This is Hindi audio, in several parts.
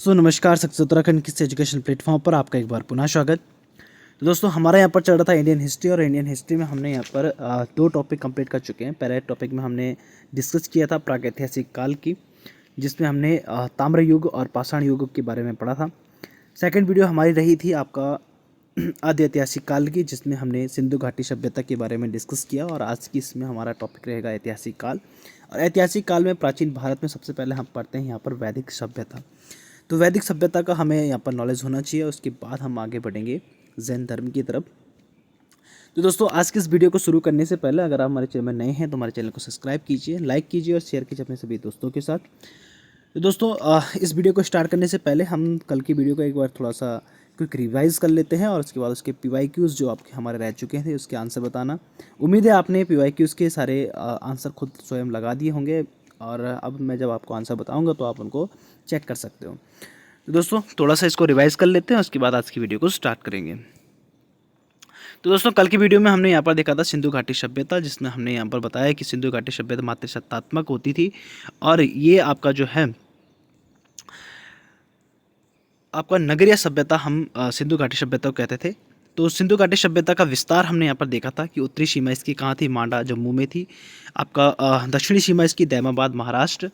नमस्कार सक्सेस उत्तराखंड किस एजुकेशन प्लेटफॉर्म पर आपका एक बार पुनः स्वागत। तो दोस्तों हमारा यहाँ पर चल रहा था इंडियन हिस्ट्री, और इंडियन हिस्ट्री में हमने यहाँ पर दो टॉपिक कंप्लीट कर चुके हैं। पहले टॉपिक में हमने डिस्कस किया था प्रागैतिहासिक काल की, जिसमें हमने ताम्र युग और पाषाण युग के बारे में पढ़ा था। सेकेंड वीडियो हमारी रही थी आपका आदि ऐतिहासिक काल की, जिसमें हमने सिंधु घाटी सभ्यता के बारे में डिस्कस किया। और आज की इसमें हमारा टॉपिक रहेगा ऐतिहासिक काल। और ऐतिहासिक काल में प्राचीन भारत में सबसे पहले हम पढ़ते हैं यहाँ पर वैदिक सभ्यता। तो वैदिक सभ्यता का हमें यहाँ पर नॉलेज होना चाहिए। उसके बाद हम आगे बढ़ेंगे जैन धर्म की तरफ। तो दोस्तों आज के इस वीडियो को शुरू करने से पहले अगर आप हमारे चैनल में नए हैं तो हमारे चैनल को सब्सक्राइब कीजिए, लाइक कीजिए और शेयर कीजिए अपने सभी दोस्तों के साथ। तो दोस्तों इस वीडियो को स्टार्ट करने से पहले हम कल की वीडियो को एक बार थोड़ा सा क्विक रिवाइज कर लेते हैं, और उसके बाद उसके PYQs जो आपके हमारे रह चुके थे उसके आंसर बताना। उम्मीद है आपने PYQs के सारे आंसर खुद स्वयं लगा दिए होंगे, और अब मैं जब आपको आंसर बताऊंगा तो आप उनको चेक कर सकते हो। तो दोस्तों थोड़ा सा इसको रिवाइज कर लेते हैं, उसके बाद आज की वीडियो को स्टार्ट करेंगे। तो दोस्तों कल की वीडियो में हमने यहाँ पर देखा था सिंधु घाटी सभ्यता, जिसमें हमने यहाँ पर बताया कि सिंधु घाटी सभ्यता मातृसत्तात्मक होती थी, और ये आपका जो है आपका नगरीय सभ्यता हम सिंधु घाटी सभ्यता को कहते थे। तो सिंधु घाटी सभ्यता का विस्तार हमने यहाँ पर देखा था कि उत्तरी सीमा इसकी कहाँ थी, मांडा जम्मू में थी। आपका दक्षिणी सीमा इसकी दैमाबाद महाराष्ट्र,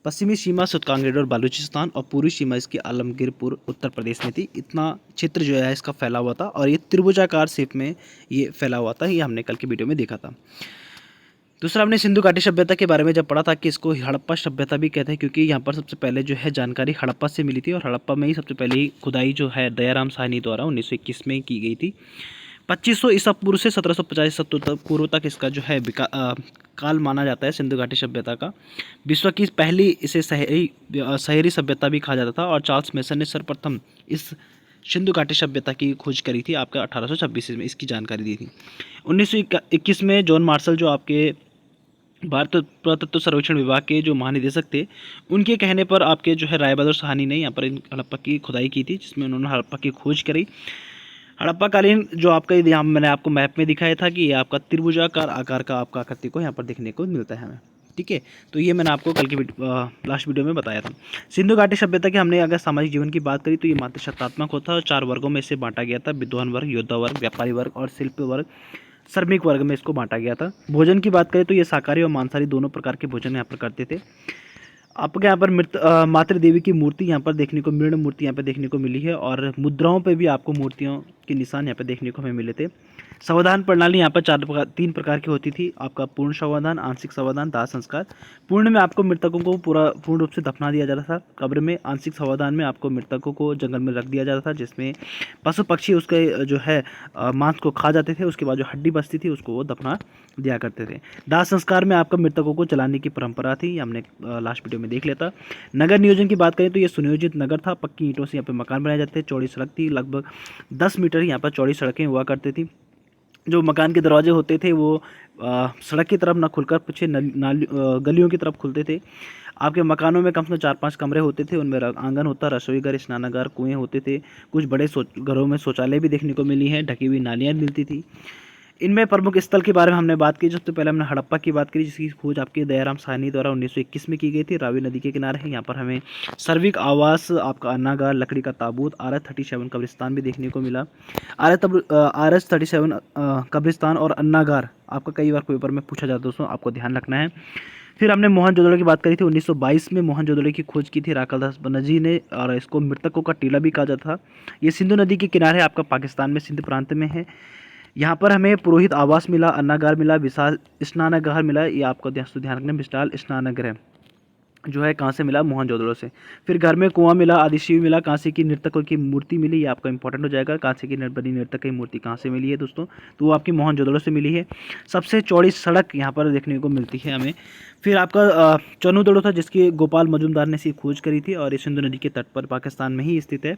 पश्चिमी सीमा सुतकांगेड़ और बालूचिस्तान, और पूर्वी सीमा इसकी आलमगीरपुर उत्तर प्रदेश में थी। इतना क्षेत्र जो है इसका फैला हुआ था, और ये त्रिभुजाकार शेप में ये फैला हुआ था। ये हमने कल की वीडियो में देखा था। दूसरा हमने सिंधु घाटी सभ्यता के बारे में जब पढ़ा था कि इसको हड़प्पा सभ्यता भी कहते हैं, क्योंकि यहाँ पर सबसे पहले जो है जानकारी हड़प्पा से मिली थी, और हड़प्पा में ही सबसे पहले खुदाई जो है दयाराम साहनी द्वारा 1921 में की गई थी। 2500 ईसा पूर्व से 1750 पूर्व तक इसका जो है काल माना जाता है सिंधु घाटी सभ्यता का। विश्व की पहली इसे शहरी सभ्यता भी कहा जाता था, और चार्ल्स मेसन ने सर्वप्रथम इस सिंधु घाटी सभ्यता की खोज करी थी, आपका 1826 में इसकी जानकारी दी थी। 1921 में जॉन मार्शल जो आपके भारत पुरातत्व सर्वेक्षण विभाग के जो महानिदेशक थे, उनके कहने पर आपके जो है राय बहादुर साहनी ने यहाँ पर हड़प्पा की खुदाई की थी, जिसमें उन्होंने हड़प्पा की खोज करी। हड़प्पा कालीन जो आपका यहाँ मैंने आपको मैप में दिखाया था कि ये आपका त्रिभुजाकार आकार का आपका आकृति को यहाँ पर देखने को मिलता है हमें। ठीक है, तो ये मैंने आपको कल की लास्ट वीडियो में बताया था। सिंधु घाटी सभ्यता की हमने अगर सामाजिक जीवन की बात करी तो ये मातृसत्तात्मक होता है, और 4 वर्गों में इसे बांटा गया था। विद्वान वर्ग, योद्धा वर्ग, व्यापारी वर्ग और शिल्प वर्ग, श्रमिक वर्ग में इसको बांटा गया था। भोजन की बात करें तो ये शाकाहारी और मांसाहारी दोनों प्रकार के भोजन यहाँ पर करते थे। आपके यहाँ पर मातृ देवी की मूर्ति यहाँ पर देखने को, मृण मूर्ति यहाँ पर देखने को मिली है, और मुद्राओं पे भी आपको मूर्तियों के निशान यहाँ पर देखने को हमें मिले थे। संविधान प्रणाली यहाँ पर 3 प्रकार की होती थी। आपका पूर्ण संविधान, आंशिक संविधान, दाह संस्कार। पूर्ण में आपको मृतकों को पूर्ण रूप से दफना दिया जाता था कब्र में। आंशिक संविधान में आपको मृतकों को जंगल में रख दिया जाता था, जिसमें पशु पक्षी उसके जो है मांस को खा जाते थे। उसके बाद जो हड्डी बचती थी उसको वो दफना दिया करते थे। दाह संस्कार में आपका मृतकों को जलाने की परंपरा थी, हमने लास्ट वीडियो में देख लेता। नगर नियोजन की बात करें तो ये सुनियोजित नगर था। पक्की ईंटों से यहाँ पे मकान बनाए जाते थे। चौड़ी सड़क थी, लगभग 10 मीटर यहाँ पर चौड़ी सड़कें हुआ करती थी। जो मकान के दरवाजे होते थे वो सड़क की तरफ ना खुलकर पीछे गलियों की तरफ खुलते थे। आपके मकानों में कम से कम 4-5 कमरे होते थे। उनमें आंगन होता, रसोई घर, स्नानागार, कुएं होते थे। कुछ बड़े घरों में शौचालय भी देखने को मिली है, ढकी हुई नालियाँ मिलती थी। इनमें प्रमुख स्थल के बारे में हमने बात की। सबसे पहले हमने हड़प्पा की बात करी, जिसकी खोज आपके दयाराम साहनी द्वारा 1921 में की गई थी। रावी नदी के किनारे है। यहाँ पर हमें सर्विक आवास, आपका अन्नागार, लकड़ी का ताबूत, RS-37 कब्रिस्तान भी देखने को मिला। RS-37 कब्रिस्तान और अन्नागार आपका कई बार पेपर में पूछा जाता है दोस्तों, आपको ध्यान रखना है। फिर हमने मोहनजोदड़ो की बात करी थी। 1922 में मोहनजोदड़ो की खोज की थी राखालदास बनर्जी ने, और इसको मृतकों का टीला भी कहा जाता था। ये सिंधु नदी के किनारे आपका पाकिस्तान में सिंध प्रांत में है। यहाँ पर हमें पुरोहित आवास मिला, अन्नागार मिला, विशाल स्नानागार मिला। ये आपको ध्यान रखना, विशाल स्नानागृह जो है कहाँ से मिला, मोहनजोदड़ो से। फिर घर में कुआं मिला, आदिशिव मिला, कांसे की नर्तकों की मूर्ति मिली। ये आपका इंपॉर्टेंट हो जाएगा, कांसे की बनी नर्तक की मूर्ति कहाँ से मिली है दोस्तों, तो वो आपकी मोहनजोदड़ो से मिली है। सबसे चौड़ी सड़क यहाँ पर देखने को मिलती है हमें। फिर आपका चनुदड़ो था, जिसकी गोपाल मजूमदार ने इसकी खोज करी थी, और ये सिंधु नदी के तट पर पाकिस्तान में ही स्थित है।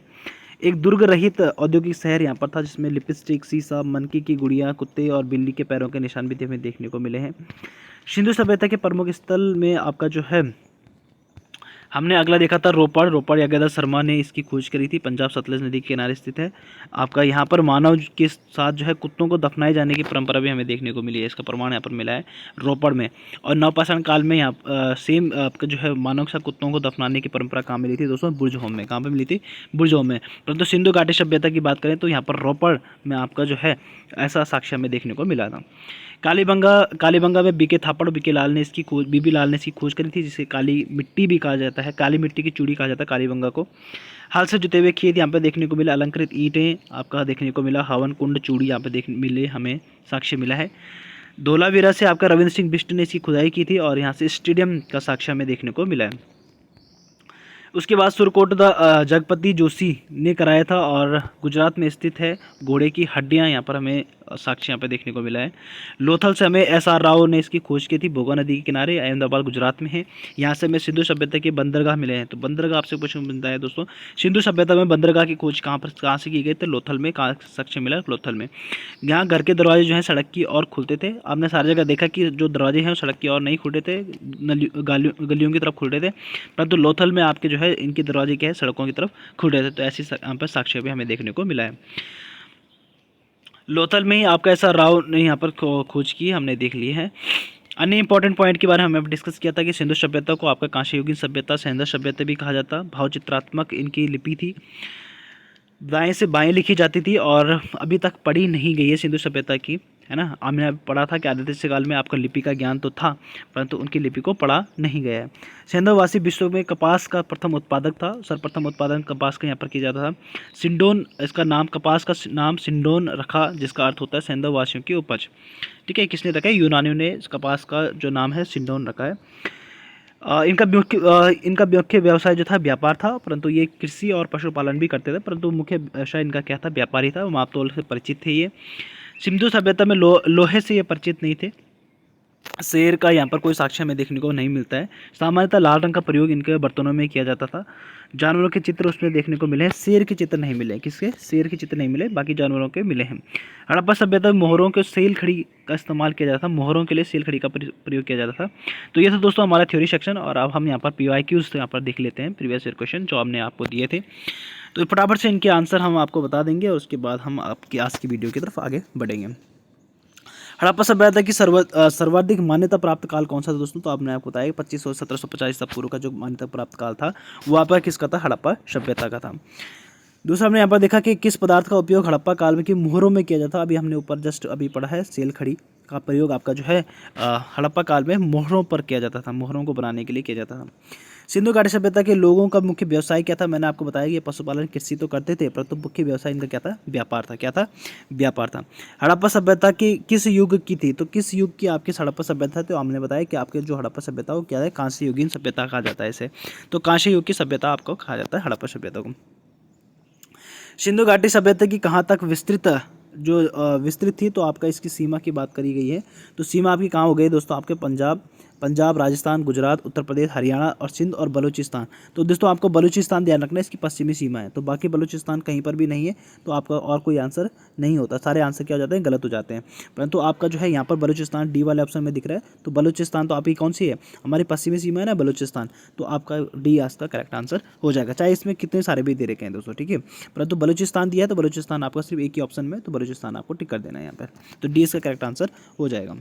एक दुर्ग रहित औद्योगिक शहर यहाँ पर था, जिसमें लिपस्टिक, शीशा, मनकी की गुड़िया, कुत्ते और बिल्ली के पैरों के निशान भी हमें देखने को मिले हैं। सिंधु सभ्यता के प्रमुख स्थल में आपका जो है हमने अगला देखा था रोपड़। रोपड़ यागदा शर्मा ने इसकी खोज करी थी, पंजाब सतलज नदी के किनारे स्थित है। आपका यहाँ पर मानव के साथ जो है कुत्तों को दफनाए जाने की परंपरा भी हमें देखने को मिली है, इसका प्रमाण यहाँ पर मिला है रोपड़ में। और नवपाषाण काल में यहाँ सेम आपका जो है मानव के साथ कुत्तों को दफनाने की परंपरा कहाँ मिली थी दोस्तों? बुरजहोम में। कहाँ पर मिली थी? बुरजहोम में। परंतु सिंधु घाटी सभ्यता की बात करें तो यहाँ पर रोपड़ में आपका जो है ऐसा साक्ष्य हमें देखने को मिला था। कालीबंगा में बीके थापड़ बीके लाल ने इसकी खोज बीबी लाल ने इसकी खोज करी थी, जिसे काली मिट्टी भी कहा जाता है, काली मिट्टी की चूड़ी कहा जाता है कालीबंगा को। हाल से जुते हुए खेत यहाँ पे देखने को मिला, अलंकृत ईंटें आपका देखने को मिला, हवन कुंड चूड़ी यहाँ पे देखने मिले, हमें साक्ष्य मिला है। धोलावीरा से आपका रविंद्र सिंह बिष्ट ने इसकी खुदाई की थी और यहाँ से स्टेडियम का साक्ष्य हमें देखने को मिला है। उसके बाद सुरकोट जगपति जोशी ने कराया था और गुजरात में स्थित है। घोड़े की हड्डियां यहाँ पर हमें साक्ष्य यहाँ पे देखने को मिला है। लोथल से हमें एस.आर. राव ने इसकी खोज की थी, भोगा नदी के किनारे, अहमदाबाद गुजरात में है। यहाँ से हमें सिंधु सभ्यता के बंदरगाह मिले हैं। तो बंदरगाह आपसे क्वेश्चन बनता है दोस्तों, सिंधु सभ्यता में बंदरगाह की खोज कहाँ से की गई? तो लोथल में। कहाँ साक्ष्य मिला? लोथल में। यहाँ घर के दरवाजे जो हैं सड़क की ओर खुलते थे। आपने सारी जगह देखा कि जो दरवाजे हैं वो सड़क की ओर नहीं खुलते थे, गलियों की तरफ खुलते थे, परंतु लोथल में आपके जो है इनके दरवाजे क्या है सड़कों की तरफ खुल रहे थे। तो ऐसी यहाँ पर साक्ष्य भी हमें देखने को मिला है। लोथल में ही आपका एस.आर. राव ने यहाँ पर खोज की, हमने देख ली है। अन्य इंपॉर्टेंट पॉइंट के बारे में हमने डिस्कस किया था कि सिंधु सभ्यता को आपका कांस्य युगीन सभ्यता, सेंधर सभ्यता भी कहा जाता। भावचित्रात्मक इनकी लिपि थी, दाएं से बाएं लिखी जाती थी और अभी तक पढ़ी नहीं गई है सिंधु सभ्यता की, है ना। हमने पढ़ा था कि आदित्य काल में आपका लिपि का ज्ञान तो था, परंतु उनकी लिपि को पढ़ा नहीं गया है। सेंधववासी विश्व में कपास का प्रथम उत्पादक था, सर्वप्रथम उत्पादन कपास का यहाँ पर किया जाता था। सिंडोन, इसका नाम कपास का नाम सिंडोन रखा, जिसका अर्थ होता है सेंधववासियों की उपज। ठीक है, किसने रखा है? यूनानियों ने इस कपास का जो नाम है सिंडोन रखा है। इनका मुख्य व्यवसाय जो था व्यापार था, परंतु ये कृषि और पशुपालन भी करते थे, परंतु मुख्य व्यवसाय इनका क्या था? व्यापारी था। मापतोल से परिचित थे ये। सिंधु सभ्यता में लोहे से ये परिचित नहीं थे। शेर का यहाँ पर कोई साक्ष्य हमें देखने को नहीं मिलता है। सामान्यतः लाल रंग का प्रयोग इनके बर्तनों में किया जाता था। जानवरों के चित्र उसमें देखने को मिले हैं, शेर के चित्र नहीं मिले। किसके? शेर के चित्र नहीं मिले, बाकी जानवरों के मिले हैं। हड़प्पा सभ्यता में मोहरों के सेल खड़ी का इस्तेमाल किया जाता था, मोहरों के लिए सेल खड़ी का प्रयोग किया जाता था। तो ये था दोस्तों हमारा थ्योरी सेक्शन, और अब हम यहाँ पर PYQs यहाँ पर देख लेते हैं, प्रीवियस ईयर क्वेश्चन जो हमने आपको दिए थे। तो फटाफट से इनके आंसर हम आपको बता देंगे और उसके बाद हम आपकी आज की वीडियो की तरफ आगे बढ़ेंगे। हड़प्पा सभ्यता की सर्वाधिक मान्यता प्राप्त काल कौन सा था दोस्तों? तो आपने आपको बताया 2500 1750 ईसा पूर्व का जो मान्यता प्राप्त काल था वो आपका किसका था? हड़प्पा सभ्यता का था। दूसरा हमने यहाँ पर देखा कि किस पदार्थ का उपयोग हड़प्पा काल में की मोहरों में किया जाता। अभी हमने ऊपर जस्ट अभी पढ़ा है, सेल खड़ी का प्रयोग आपका जो है हड़प्पा काल में मोहरों पर किया जाता था, मोहरों को बनाने के लिए किया जाता था। सिंधु घाटी सभ्यता के लोगों का मुख्य व्यवसाय क्या था? मैंने आपको बताया कि ये पशुपालन कृषि तो करते थे, परंतु मुख्य व्यवसाय इनका क्या था? व्यापार था। क्या था? व्यापार था। हड़प्पा सभ्यता की किस युग की थी? तो किस युग की आपकी हड़प्पा सभ्यता? तो हमने बताया कि आपके जो हड़प्पा सभ्यता वो क्या है? कांस्य युगीन सभ्यता कहा जाता है इसे। तो कांस्य युग की सभ्यता आपको कहा जाता है हड़प्पा सभ्यता को। सिंधु घाटी सभ्यता की कहाँ तक विस्तृत थी? तो आपका इसकी सीमा की बात करी गई है। तो सीमा आपकी कहाँ हो गई दोस्तों? आपके पंजाब, राजस्थान, गुजरात, उत्तर प्रदेश, हरियाणा और सिंध और बलूचिस्तान। तो दोस्तों आपको बलूचिस्तान ध्यान रखना है, इसकी पश्चिमी सीमा है। तो बाकी बलूचिस्तान कहीं पर भी नहीं है, तो आपका और कोई आंसर नहीं होता। सारे आंसर क्या हो जाते हैं? गलत हो जाते हैं। परंतु आपका जो है यहाँ पर बलूचिस्तान डी वाले ऑप्शन में दिख रहा है, तो बलूचिस्तान तो आपकी कौन सी है? हमारी पश्चिमी सीमा है ना बलूचिस्तान, तो आपका डी आज का करेक्ट आंसर हो जाएगा, चाहे इसमें कितने सारे भी दे रखे हैं दोस्तों। ठीक है, परंतु बलूचिस्तान दिया है तो बलूचिस्तान आपका सिर्फ एक ही ऑप्शन में, तो बलूचिस्तान आपको टिक कर देना है यहाँ पर। तो डी इसका करेक्ट आंसर हो जाएगा।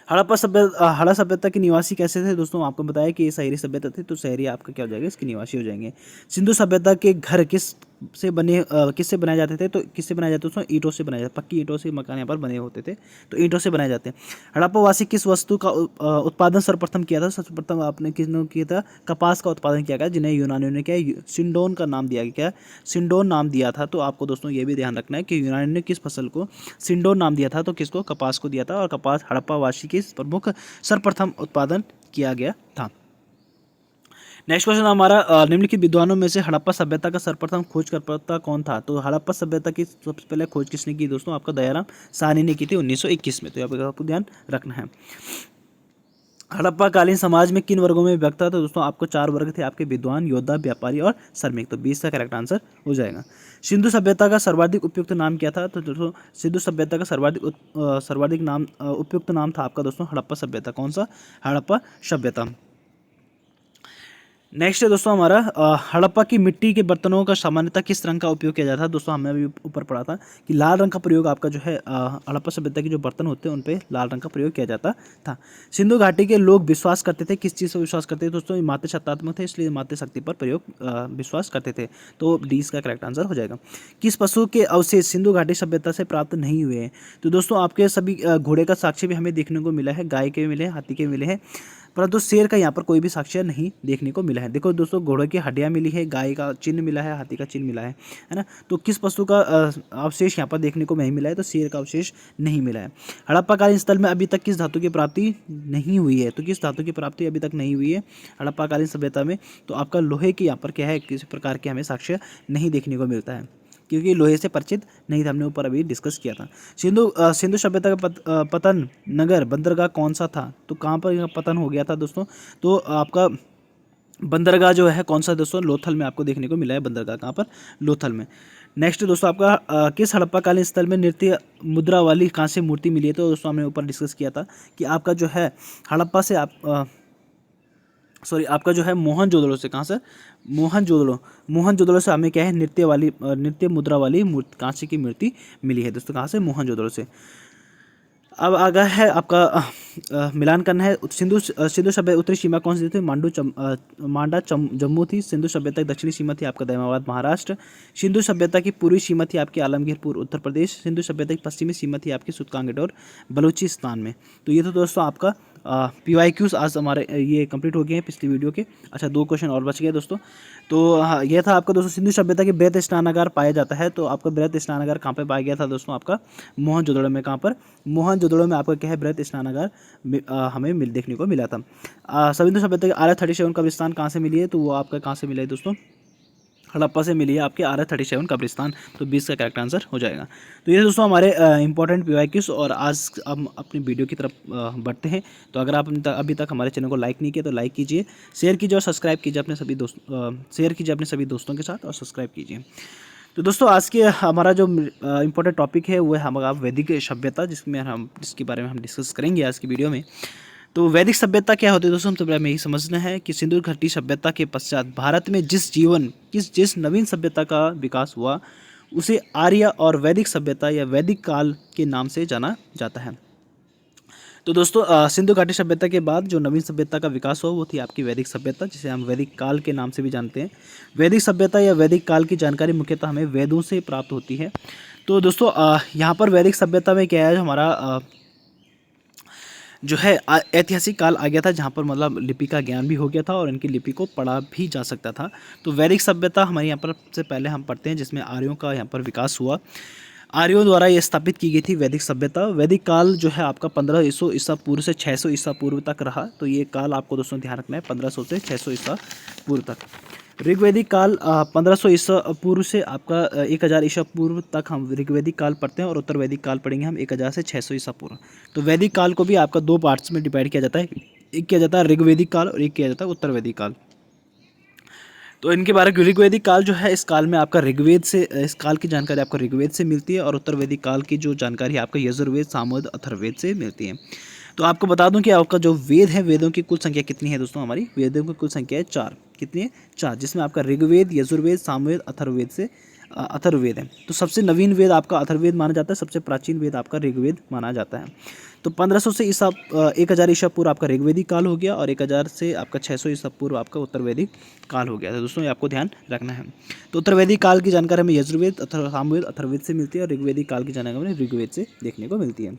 हड़प्पा सभ्यता के निवासी कैसे थे दोस्तों? आपको बताया कि ये शहरी सभ्यता थी, तो शहरी आपका क्या हो जाएगा? इसके निवासी हो जाएंगे। सिंधु सभ्यता के घर किससे बनाए जाते थे? तो किससे बनाए जाते थे? ईंटों से बनाए जाते, पक्की ईंटों से मकान यहाँ पर बने होते थे, तो ईंटों से बनाए जाते हैं। हड़प्पावासी किस वस्तु का उत्पादन सर्वप्रथम किया था? सर्वप्रथम आपने किसने किया था? कपास का उत्पादन किया गया, जिन्हें यूनानियों ने क्या सिंडोन का नाम दिया गया, सिंडोन नाम दिया था। तो आपको दोस्तों ये भी ध्यान रखना है कि यूनानियों ने किस फसल को सिंडोन नाम दिया था, तो किसको? कपास को दिया था, और कपास हड़प्पावासी के प्रमुख सर्वप्रथम उत्पादन किया गया था। नेक्स्ट क्वेश्चन हमारा, निम्नलिखित विद्वानों में से हड़प्पा सभ्यता का सर्वप्रथम खोजकर्ता कौन था? तो हड़प्पा सभ्यता की सबसे पहले खोज किसने की दोस्तों? आपका दयाराम साहनी ने की थी 1921 में। तो यहाँ पर आपको ध्यान रखना है। हड़प्पा कालीन समाज में किन वर्गों में विभक्त था? तो दोस्तों आपको 4 वर्ग थे आपके, विद्वान, योद्धा, व्यापारी और श्रमिक। तो 20 का करेक्ट आंसर हो जाएगा। सिंधु सभ्यता का सर्वाधिक उपयुक्त नाम क्या था? तो दोस्तों सिंधु सभ्यता का सर्वाधिक नाम उपयुक्त नाम था आपका दोस्तों हड़प्पा सभ्यता। कौन सा? हड़प्पा सभ्यता। नेक्स्ट है दोस्तों हमारा हड़प्पा की मिट्टी के बर्तनों का सामान्यतः किस रंग का उपयोग किया जाता है। दोस्तों हमने अभी ऊपर पढ़ा था कि लाल रंग का प्रयोग आपका जो है हड़प्पा सभ्यता के जो बर्तन होते हैं उन पे लाल रंग का प्रयोग किया जाता था। सिंधु घाटी के लोग विश्वास करते थे, किस चीज़ पर विश्वास करते थे दोस्तों, ये मातृ सत्तात्मक थे, इसलिए मातृ शक्ति पर प्रयोग विश्वास करते थे। तो डी इसका करेक्ट आंसर हो जाएगा। किस पशु के अवशेष सिंधु घाटी सभ्यता से प्राप्त नहीं हुए हैं। तो दोस्तों आपके सभी घोड़े का साक्ष्य भी हमें देखने को मिला है, गाय के मिले हैं, हाथी के मिले हैं, परंतु शेर का यहाँ पर कोई भी साक्ष्य नहीं देखने को मिला है। देखो दोस्तों घोड़े की हड्डियाँ मिली है, गाय का चिन्ह मिला है, हाथी का चिन्ह मिला है ना। तो किस पशु का अवशेष यहाँ पर देखने को नहीं मिला है, तो शेर का अवशेष नहीं मिला है। हड़प्पाकालीन स्थल में अभी तक किस धातु की प्राप्ति नहीं हुई है। तो किस धातु की प्राप्ति अभी तक नहीं हुई है हड़प्पाकालीन सभ्यता में, तो आपका लोहे की यहाँ पर क्या है, किसी प्रकार के हमें साक्ष्य नहीं देखने को मिलता है, क्योंकि लोहे से परिचित नहीं था, हमने ऊपर अभी डिस्कस किया था। सिंधु सभ्यता का पतन नगर बंदरगाह कौन सा था। तो कहाँ पर इनका पतन हो गया था दोस्तों, तो आपका बंदरगाह जो है कौन सा दोस्तों, लोथल में आपको देखने को मिला है। बंदरगाह कहाँ पर, लोथल में। नेक्स्ट दोस्तों आपका किस हड़प्पाकालीन स्थल में नृत्य मुद्रा वाली कांस्य मूर्ति मिली है। तो दोस्तों हमने ऊपर डिस्कस किया था कि आपका जो है हड़प्पा से आपका जो है मोहनजोदड़ो से, कहाँ से, मोहनजोदड़ो से हमें क्या है, नृत्य मुद्रा वाली कांस्य की मूर्ति मिली है दोस्तों, कहाँ से, मोहनजोदड़ो से। अब आगा है आपका मिलान करना है। सिंधु सभ्यता उत्तरी सीमा कौन सी थी, जम्मू थी। सिंधु सभ्यता की दक्षिणी सीमा थी आपका दहमाबाद महाराष्ट्र। सिंधु सभ्यता की पूर्वी सीमा थी आपकी आलमगीरपुर उत्तर प्रदेश। सिंधु सभ्यता की पश्चिमी सीमा थी आपकी सुतकांगेट बलूचिस्तान में। तो ये तो दोस्तों आपका PYQs आज हमारे ये कंप्लीट हो गए हैं पिछली वीडियो के। अच्छा 2 क्वेश्चन और बच गए दोस्तों। तो हाँ ये था आपका दोस्तों सिंधु सभ्यता के बृहत स्नानागार पाया जाता है। तो आपका बृहत स्नानागार कहाँ पे पाया गया था दोस्तों, आपका मोहनजोदड़ो में। कहाँ पर, मोहनजोदड़ो में आपका क्या है, बृहत स्नानागार हमें देखने को मिला था। सिंधु सभ्यता के आर्य-37 कब्रिस्तान कहाँ से मिली है। तो वो आपका कहाँ से मिला है दोस्तों, हड़प्पा से मिली है आपके आर्य-37 कब्रिस्तान। तो 20 का करेक्ट आंसर हो जाएगा। तो ये दोस्तों हमारे इंपॉर्टेंट PYQs। और आज हम अपनी वीडियो की तरफ बढ़ते हैं। तो अगर आप अभी तक हमारे चैनल को लाइक नहीं किया तो लाइक कीजिए, शेयर कीजिए और सब्सक्राइब कीजिए अपने सभी दोस्तों के साथ और सब्सक्राइब कीजिए। तो दोस्तों आज के हमारा जो इम्पोर्टेंट टॉपिक है वो है हमारा वैदिक सभ्यता, जिसके बारे में हम डिस्कस करेंगे आज की वीडियो में। तो वैदिक सभ्यता क्या होती है दोस्तों, सबसे पहले हमें यही समझना है कि सिंधु घाटी सभ्यता के पश्चात भारत में जिस नवीन सभ्यता का विकास हुआ उसे आर्य और वैदिक सभ्यता या वैदिक काल के नाम से जाना जाता है। तो दोस्तों सिंधु घाटी सभ्यता के बाद जो नवीन सभ्यता का विकास हुआ वो थी आपकी वैदिक सभ्यता, जिसे हम वैदिक काल के नाम से भी जानते हैं। वैदिक सभ्यता या वैदिक काल की जानकारी मुख्यतः हमें वेदों से प्राप्त होती है। तो दोस्तों यहाँ पर वैदिक सभ्यता में क्या है, हमारा जो है ऐतिहासिक काल आ गया था, जहाँ पर मतलब लिपि का ज्ञान भी हो गया था और इनकी लिपि को पढ़ा भी जा सकता था। तो वैदिक सभ्यता हमारे यहाँ पर सबसे पहले हम पढ़ते हैं, जिसमें आर्यों का यहाँ पर विकास हुआ। आर्यों द्वारा ये स्थापित की गई थी वैदिक सभ्यता। वैदिक काल जो है आपका 1500 ईसा पूर्व से 600 ईसा पूर्व तक रहा। तो ये काल आपको दोस्तों ध्यान रखना है, 1500 से 600 ईसा पूर्व तक। ऋग्वैदिक काल 1500 ईसा पूर्व से आपका 1000 ईसा पूर्व तक हम ऋग्वैदिक काल पढ़ते हैं, और उत्तर वैदिक काल पढ़ेंगे हम 1000 से 600 ईसा पूर्व। तो वैदिक काल को भी आपका 2 पार्ट्स में डिवाइड किया जाता है, एक किया जाता है ऋग्वैदिक काल और एक किया जाता है उत्तर वैदिक काल। तो इनके बारे में ऋग्वैदिक काल जो है, इस काल में आपका इस काल की जानकारी आपको ऋग्वेद से मिलती है, और उत्तर वैदिक काल की जो जानकारी है आपका यजुर्वेद, सामवेद, अथर्ववेद से मिलती है। तो आपको बता दूं कि आपका जो वेद है, वेदों की कुल संख्या कितनी है दोस्तों, हमारी वेदों की कुल संख्या है 4। कितनी है, 4, जिसमें आपका ऋग्वेद, यजुर्वेद, सामवेद, अथर्ववेद है। तो सबसे नवीन वेद आपका अथर्ववेद माना जाता है, सबसे प्राचीन वेद आपका ऋग्वेद माना जाता है। तो 1500 से 1000 ईसा पूर्व आपका ऋग्वैदिक काल हो गया, और 1000 से आपका 600 ईसा पूर्व आपका उत्तर वैदिक काल हो गया। तो दोस्तों ये आपको ध्यान रखना है। तो उत्तर वैदिक काल की जानकारी हमें यजुर्वेद, सामवेद, अथर्ववेद से मिलती है, और ऋग्वैदिक काल की जानकारी हमें ऋग्वेद से देखने को मिलती है।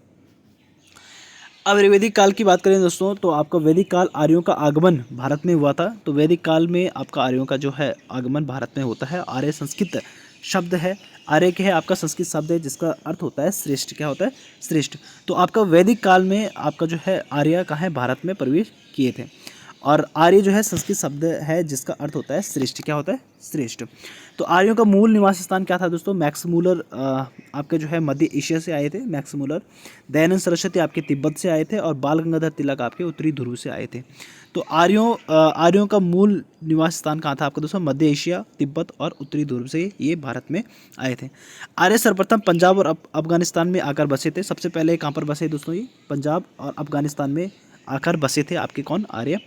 अब वैदिक काल की बात करें दोस्तों, तो आपका वैदिक काल आर्यों का आगमन भारत में हुआ था। तो वैदिक काल में आपका आर्यों का जो है आगमन भारत में होता है। आर्य संस्कृत शब्द है, आर्य क्या है, आपका संस्कृत शब्द है जिसका अर्थ होता है श्रेष्ठ। क्या होता है, श्रेष्ठ। तो आपका वैदिक काल में आपका जो है आर्य कहाँ है, भारत में प्रवेश किए थे। और आर्य जो है संस्कृत शब्द है जिसका अर्थ होता है श्रेष्ठ। क्या होता है, श्रेष्ठ। तो आर्यों का मूल निवास स्थान क्या था दोस्तों, मैक्समूलर आपके जो है मध्य एशिया से आए थे, मैक्समूलर। दयानंद सरस्वती आपके तिब्बत से आए थे, और बाल गंगाधर तिलक आपके उत्तरी ध्रुव से आए थे। तो आर्यों का मूल निवास स्थान कहाँ था आपका दोस्तों, मध्य एशिया, तिब्बत और उत्तरी ध्रुव से ये भारत में आए थे। आर्य सर्वप्रथम पंजाब और अफगानिस्तान में आकर बसे थे। सबसे पहले कहाँ पर बसे दोस्तों, ये पंजाब और अफगानिस्तान में आकर बसे थे आपके कौन, आर्य।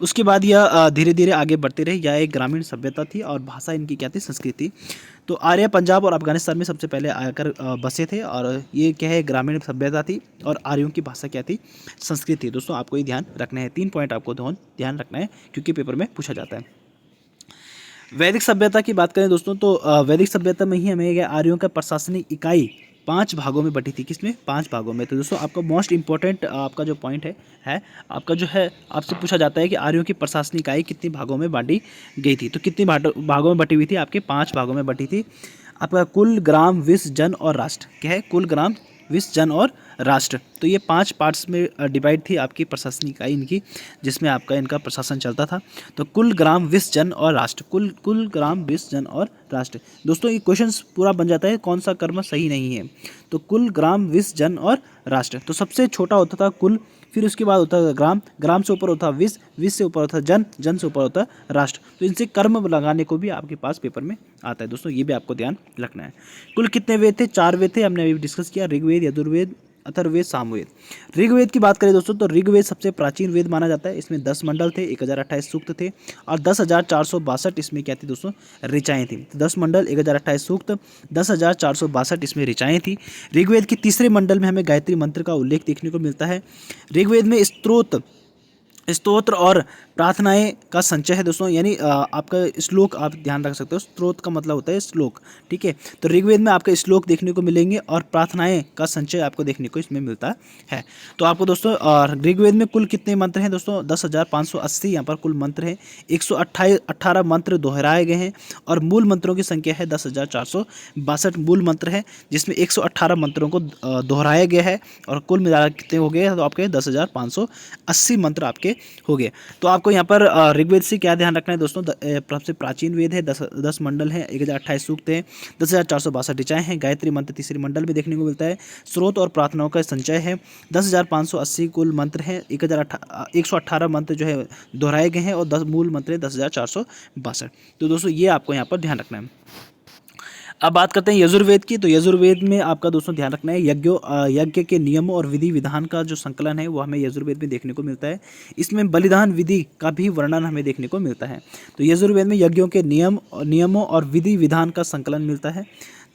उसके बाद यह धीरे धीरे आगे बढ़ते रहे। यह एक ग्रामीण सभ्यता थी और भाषा इनकी क्या थी, संस्कृति। तो आर्य पंजाब और अफगानिस्तान में सबसे पहले आकर बसे थे और ये क्या है, ग्रामीण सभ्यता थी और आर्यों की भाषा क्या थी, संस्कृत थी। दोस्तों आपको ये ध्यान रखना है, 3 पॉइंट आपको ध्यान रखना है क्योंकि पेपर में पूछा जाता है। वैदिक सभ्यता की बात करें दोस्तों तो वैदिक सभ्यता में ही हमें आर्यों का प्रशासनिक इकाई 5 भागों में बटी थी। किसमें, 5 भागों में। तो दोस्तों आपका मोस्ट इंपॉर्टेंट आपका जो पॉइंट है आपका जो है, आपसे पूछा जाता है कि आर्यों की प्रशासनिक इकाई कितनी भागों में बांटी गई थी। तो कितनी भागों में बटी हुई थी, आपके 5 भागों में बटी थी। आपका कुल, ग्राम, विश्व, जन और राष्ट्र। क्या है, कुल, ग्राम, विश्व, जन और राष्ट्र। तो ये 5 पार्ट्स में डिवाइड थी आपकी प्रशासनिक इकाई इनकी, जिसमें आपका इनका प्रशासन चलता था। तो कुल, ग्राम, विश्व, जन और राष्ट्र। कुल, ग्राम, विश्व, जन और राष्ट्र। दोस्तों ये क्वेश्चन पूरा बन जाता है कौन सा कर्म सही नहीं है। तो कुल, ग्राम, विश्व, जन और राष्ट्र। तो सबसे छोटा होता था कुल, फिर उसके बाद होता था ग्राम, ग्राम से ऊपर होता विश्व, विश्व से ऊपर होता जन, जन से ऊपर होता राष्ट्र। तो इनसे कर्म लगाने को भी आपके पास पेपर में आता है। दोस्तों ये भी आपको ध्यान रखना है। कुल कितने वेद थे, 4 वेद थे, हमने अभी डिस्कस किया, ऋग्वेद, यजुर्वेद, अथर्ववेद, सामवेद। ऋग्वेद की बात करें दोस्तों तो ऋग्वेद सबसे प्राचीन वेद माना जाता है। इसमें 10 मंडल थे, 1028 सूक्त थे और 10,462 इसमें क्या थी दोस्तों, ऋचाएँ थी। तो 10 मंडल, 1028 सूक्त, 10,462 इसमें ऋचाएँ थी। ऋग्वेद के तीसरे मंडल में हमें गायत्री मंत्र का उल्लेख देखने को मिलता है। ऋग्वेद में स्तोत्र और प्रार्थनाएं का संचय है दोस्तों, यानी आपका श्लोक आप ध्यान रख सकते हो। स्तोत्र का मतलब होता है श्लोक, ठीक है। तो ऋग्वेद में आपके श्लोक देखने को मिलेंगे और प्रार्थनाएं का संचय आपको देखने को इसमें मिलता है। तो आपको दोस्तों ऋग्वेद में कुल कितने मंत्र हैं दोस्तों, 10,580 यहाँ पर कुल मंत्र हैं। 118 मंत्र दोहराए गए हैं और मूल मंत्रों की संख्या है 10,462 मूल मंत्र है, जिसमें 118 मंत्रों को दोहराया गया है और कुल मिलाकर कितने हो गए, तो आपके 10,580 मंत्र आपके हो गए। तो आपको यहाँ पर ऋग्वेद से क्या ध्यान रखना है दोस्तों, सबसे प्राचीन वेद है, 10 मंडल है, 1028 सूक्त है, 10,462 ऋचाएँ हैं, गायत्री मंत्र तीसरे मंडल में देखने को मिलता है, स्रोत और प्रार्थनाओं का संचय है, 10,580 कुल मंत्र हैं, 118 मंत्र जो है दोहराए गए हैं और 10 मूल मंत्र है 10,462। तो दोस्तों ये आपको यहाँ पर ध्यान रखना है। अब बात करते हैं यजुर्वेद की। तो यजुर्वेद में आपका दोस्तों ध्यान रखना है, यज्ञ के नियमों और विधि विधान का जो संकलन है वो हमें यजुर्वेद में देखने को मिलता है। इसमें बलिदान विधि का भी वर्णन हमें देखने को मिलता है। तो यजुर्वेद में यज्ञों के नियमों और विधि विधान का संकलन मिलता है।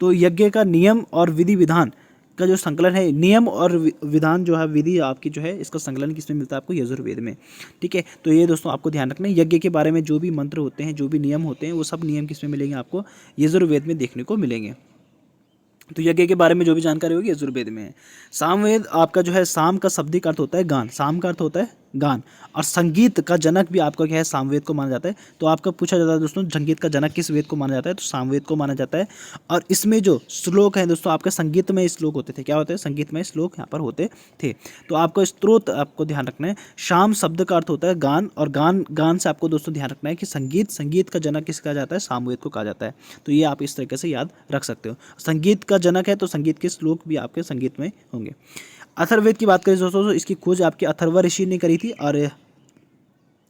तो यज्ञ का नियम और विधि विधान का जो संकलन है, नियम और विधान जो है, विधि आपकी जो है, इसका संकलन किसमें मिलता है आपको, यजुर्वेद में, ठीक है। तो ये दोस्तों आपको ध्यान रखना है, यज्ञ के बारे में जो भी मंत्र होते हैं, जो भी नियम होते हैं, वो सब नियम किसमें मिलेंगे आपको, यजुर्वेद में देखने को मिलेंगे। तो यज्ञ के बारे में जो भी जानकारी होगी यजुर्वेद में है। सामवेद आपका जो है, साम का शाब्दिक अर्थ होता है गान, साम का अर्थ होता है गान, और संगीत का जनक भी आपका क्या है, सामवेद को माना जाता है। तो आपका पूछा जाता है दोस्तों, संगीत का जनक किस वेद को माना जाता है, तो सामवेद को माना जाता है। और इसमें जो श्लोक है दोस्तों, आपके संगीतमय श्लोक होते थे, क्या होते हैं, संगीतमय श्लोक यहाँ पर होते थे। तो आपको स्त्रोत आपको ध्यान रखना है। शाम शब्द का अर्थ होता है गान, और गान से आपको दोस्तों ध्यान रखना है कि संगीत का जनक किस कहा जाता है, सामवेद को कहा जाता है। तो ये आप इस तरीके से याद रख सकते हो। संगीत का जनक है तो संगीत के श्लोक भी आपके संगीत में होंगे। अथर्ववेद की बात करें दोस्तों तो इसकी खोज आपके अथर्व ऋषि ने करी थी और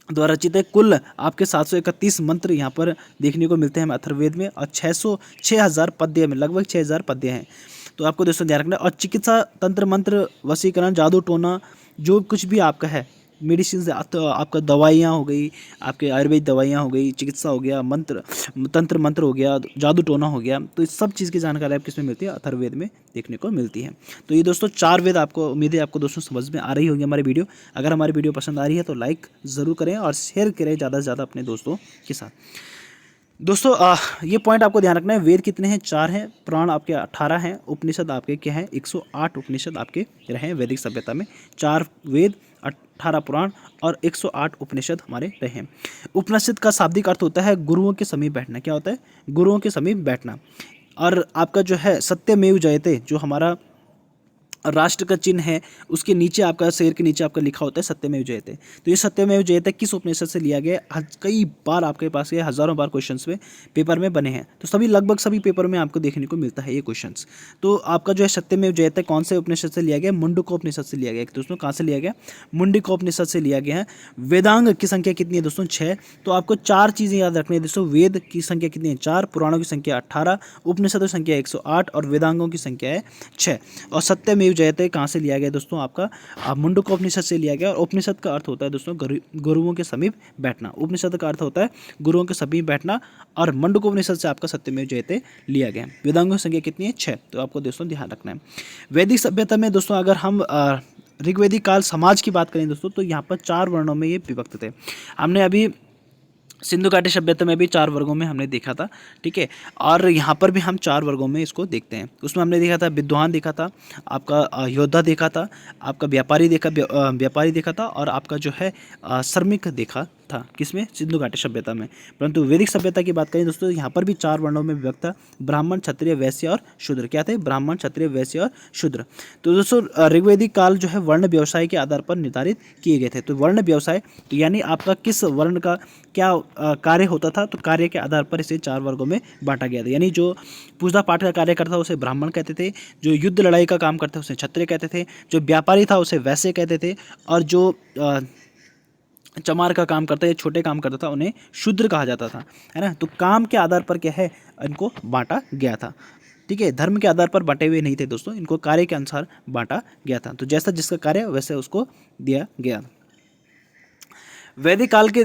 द्वारा रचित है। कुल आपके 731 मंत्र यहाँ पर देखने को मिलते हैं हमें अथर्ववेद में, और 6,000 पद्य में, लगभग 6,000 पद्य हैं। तो आपको दोस्तों ध्यान रखना है। और चिकित्सा तंत्र मंत्र, वशीकरण, जादू टोना, जो कुछ भी आपका है, मेडिसिन से आपका दवाइयाँ हो गई, आपके आयुर्वेद दवाइयाँ हो गई, चिकित्सा हो गया, तंत्र मंत्र हो गया, जादू टोना हो गया, तो इस सब चीज़ की जानकारी आप किसमें मिलती है, अथर्ववेद में देखने को मिलती है। तो ये दोस्तों 4 वेद आपको, उम्मीद है आपको दोस्तों समझ में आ रही होगी हमारी वीडियो। अगर हमारी वीडियो पसंद आ रही है तो लाइक ज़रूर करें और शेयर करें ज़्यादा से ज़्यादा अपने दोस्तों के साथ। दोस्तों ये पॉइंट आपको ध्यान रखना है। वेद कितने हैं, 4 हैं, पुराण आपके 18 हैं, उपनिषद आपके क्या हैं, 108 उपनिषद आपके रहे हैं वैदिक सभ्यता में। 4 वेद, 18 पुराण और 108 उपनिषद हमारे रहे हैं। उपनिषद का शाब्दिक अर्थ होता है गुरुओं के समीप बैठना। क्या होता है, गुरुओं के समीप बैठना। और आपका जो है सत्यमेव जयते, जो हमारा राष्ट्र का चिन्ह है, उसके नीचे आपका, शेर के नीचे आपका लिखा होता है सत्यमेव जयते। तो ये सत्यमेव जयते किस उपनिषद से लिया गया है, कई बार आपके पास ये हज़ारों बार क्वेश्चंस में पेपर में बने हैं। तो सभी, लगभग सभी पेपर में आपको देखने को मिलता है ये क्वेश्चंस। तो आपका जो है सत्यमेव जयते कौन से उपनिषद से लिया गया, मुंडकोपनिषद से लिया गया। दोस्तों कहाँ से लिया गया, मुंडकोपनिषद से लिया गया है। वेदांग की संख्या कितनी है दोस्तों, 6। तो आपको 4 चीज़ें याद रखनी है दोस्तों। वेद की संख्या कितनी है, 4, पुराणों की संख्या 18, उपनिषदों की संख्या 108 और वेदांगों की संख्या है 6। और सत्यमेव सत्यमेव जयते कहाँ से लिया गया दोस्तों, आपका मुंडकोपनिषद से लिया गया। और उपनिषद का अर्थ होता है दोस्तों गुरुओं के समीप बैठना। उपनिषद का अर्थ होता है गुरुओं के समीप बैठना, और मुंडकोपनिषद से आपका सत्यमेव जयते लिया गया। वेदांगों की संख्या कितनी है? 6। तो आपको दोस्तों ध्यान रखना है। वैदिक सभ्यता में दोस्तों अगर हम ऋग्वेदिक काल समाज की बात करें दोस्तों, तो यहाँ पर 4 वर्णों में ये विभक्त थे। हमने अभी सिंधु घाटी सभ्यता में भी 4 वर्गों में हमने देखा था, ठीक है। और यहाँ पर भी हम 4 वर्गों में इसको देखते हैं। उसमें हमने देखा था विद्वान देखा था, आपका योद्धा देखा था, आपका व्यापारी देखा था, और आपका जो है श्रमिक देखा था। किसमें? सिंधु घाटी सभ्यता में। परंतु वैदिक सभ्यता की बात करें दोस्तों, यहाँ पर भी 4 वर्णों में विभक्त था, ब्राह्मण, क्षत्रिय, वैश्य और शूद्र। क्या थे? ब्राह्मण, क्षत्रिय, वैश्य और शूद्र। तो दोस्तों ऋग्वेदिक काल जो है वर्ण व्यवसाय के आधार पर निर्धारित किए गए थे। तो वर्ण व्यवसाय तो यानी आपका किस वर्ण का क्या कार्य होता था, तो कार्य के आधार पर इसे 4 वर्गों में बांटा गया था। यानी जो पूजा पाठ का कार्य करता था उसे ब्राह्मण कहते थे, जो युद्ध लड़ाई का काम करता उसे क्षत्रिय कहते थे, जो व्यापारी था उसे वैश्य कहते थे, और जो चमार का काम करता है, छोटे काम करता था, उन्हें शूद्र कहा जाता था, है ना। तो काम के आधार पर क्या है, इनको बांटा गया था, ठीक है। धर्म के आधार पर बांटे हुए नहीं थे दोस्तों, इनको कार्य के अनुसार बांटा गया था। तो जैसा जिसका कार्य वैसे उसको दिया गया। वैदिक काल के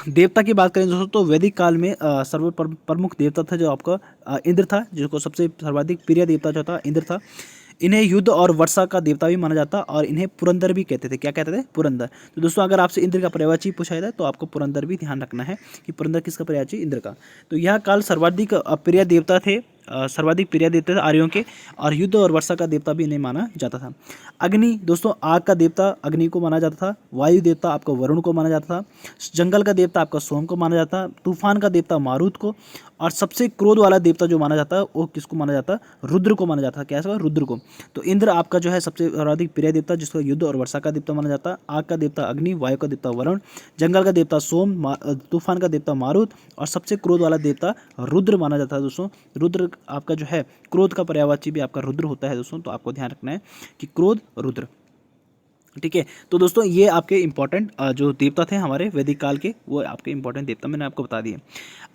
देवता की बात करें दोस्तों, तो वैदिक काल में सर्व प्रमुख देवता था जो आपका इंद्र था, जिसको सबसे सर्वाधिक प्रिय देवता जो था इंद्र था। इन्हें युद्ध और वर्षा का देवता भी माना जाता, और इन्हें पुरंदर भी कहते थे। क्या कहते थे? पुरंदर। तो दोस्तों अगर आपसे इंद्र का पर्यायवाची पूछा जाए तो आपको पुरंदर भी ध्यान रखना है कि पुरंदर किसका पर्यायवाची? इंद्र का। तो यह काल सर्वाधिक प्रिय देवता थे, सर्वाधिक प्रिय देवता थे आर्यों के, और युद्ध और वर्षा का देवता भी इन्हें माना जाता था। अग्नि दोस्तों, आग का देवता अग्नि को माना जाता था। वायु देवता आपका वरुण को माना जाता था। जंगल का देवता आपका सोम को माना जाता। तूफान का देवता मारुत को, और सबसे क्रोध वाला देवता जो माना जाता है वो किसको माना जाता है? रुद्र को माना जाता है। कैसा? रुद्र को। तो इंद्र आपका जो है सबसे सर्वाधिक प्रिय देवता, जिसको युद्ध और वर्षा का देवता माना जाता है। आग का देवता अग्नि, वायु का देवता वरुण, जंगल का देवता सोम, तूफान का देवता मारुत, और सबसे क्रोध वाला देवता रुद्र माना जाता है दोस्तों। रुद्र आपका जो है क्रोध का पर्यायवाची भी आपका रुद्र होता है दोस्तों। तो आपको ध्यान रखना है कि क्रोध रुद्र, ठीक है। तो दोस्तों ये आपके इंपॉर्टेंट जो देवता थे हमारे वैदिक काल के, वो आपके इंपॉर्टेंट देवता मैंने आपको बता दिए।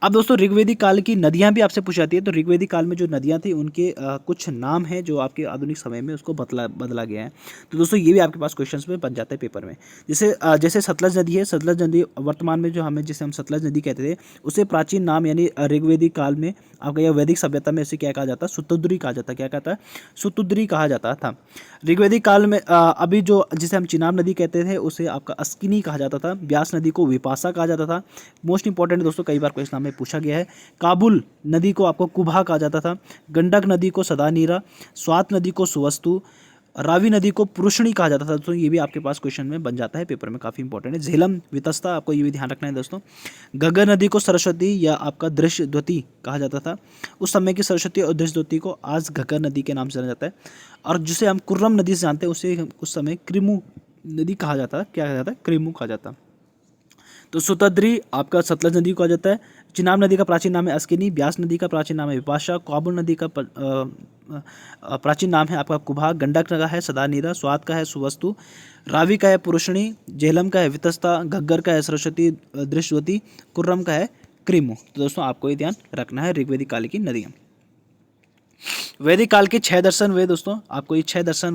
अब दोस्तों ऋग्वेदिक काल की नदियां भी आपसे पूछी जाती है। तो ऋग्वेदिक काल में जो नदियां थी उनके कुछ नाम हैं जो आपके आधुनिक समय में उसको बदला गया है। तो दोस्तों ये भी आपके पास क्वेश्चंस में बन जाता है पेपर में। जैसे सतलज नदी है, सतलज नदी वर्तमान में जिसे हम सतलज नदी कहते थे, उसे प्राचीन नाम यानी ऋग्वेदिक काल में आपका यह वैदिक सभ्यता में उसे क्या कहा जाता है? सुतुद्री कहा जाता है। क्या कहता है? सुतुद्री कहा जाता था। ऋग्वेदिक काल में अभी जो जिसे हम चिनाब नदी कहते थे उसे आपका अस्किनी कहा जाता था। व्यास नदी को विपाशा कहा जाता था। मोस्ट इंपॉर्टेंट दोस्तों, कई बार क्वेश्चन में पूछा गया है। काबुल नदी को आपको कुभा कहा जाता था। गंडक नदी को सदानीरा, स्वात नदी को सुवस्तु, रावी नदी को पुरुषणी कहा जाता था। तो ये भी आपके पास क्वेश्चन में बन जाता है, पेपर में काफ़ी इंपॉर्टेंट है। झेलम वितस्ता, आपको ये भी ध्यान रखना है दोस्तों। घग्गर नदी को सरस्वती या आपका दृश्यद्वती कहा जाता था। उस समय की सरस्वती और दृश्यद्वती को आज घग्गर नदी के नाम से जाना जाता है। और जिसे हम कुर्रम नदी से जानते हैं उसे उस समय क्रिमु नदी कहा जाता है। क्या कहा जाता है? क्रिमु कहा जाता है। तो सुतद्री आपका सतलज नदी को कहा जाता है। चिनाब नदी का प्राचीन नाम है अस्किनी। व्यास नदी का प्राचीन नाम है विपाशा। काबुल नदी का प्राचीन नाम है आपका कुभा। गंडक का है सदानीरा। स्वात का है सुवस्तु। रावी का है पुरुषणी। झेलम का है वितस्ता। घग्गर का है सरस्वती दृश्यवती। कुर्रम का है क्रिमु। तो दोस्तों आपको ये ध्यान रखना है ऋग्वेदिक काल की नदियाँ। वैदिक काल के 6 दर्शन वे दोस्तों, आपको ये 6 दर्शन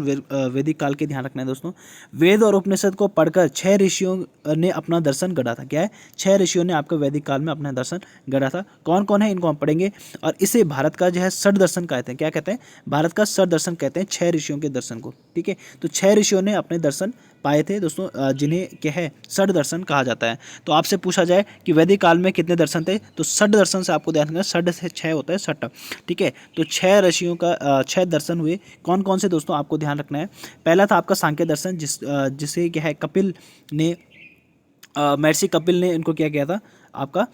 वैदिक काल के ध्यान रखना है दोस्तों। वेद और उपनिषद को पढ़कर 6 ऋषियों ने अपना दर्शन गढ़ा था। क्या है? 6 ऋषियों ने आपका वैदिक काल में अपना दर्शन गढ़ा था। कौन कौन है इनको हम पढ़ेंगे। और इसे भारत का जो है षड दर्शन कहते हैं। क्या कहते हैं? भारत का षड दर्शन कहते हैं 6 ऋषियों के दर्शन को, ठीक है। तो 6 ऋषियों ने अपने दर्शन पाए थे दोस्तों, जिन्हें क्या है षड दर्शन कहा जाता है। तो आपसे पूछा जाए कि वैदिक काल में कितने दर्शन थे, तो षड दर्शन से आपको ध्यान रखना, षड से 6 होता है, षट, ठीक है। तो 6 ऋषियों का 6 दर्शन हुए। कौन कौन से दोस्तों आपको ध्यान रखना है। पहला था आपका सांख्य दर्शन, जिसे क्या है कपिल ने, महर्षि कपिल ने इनको क्या किया था आपका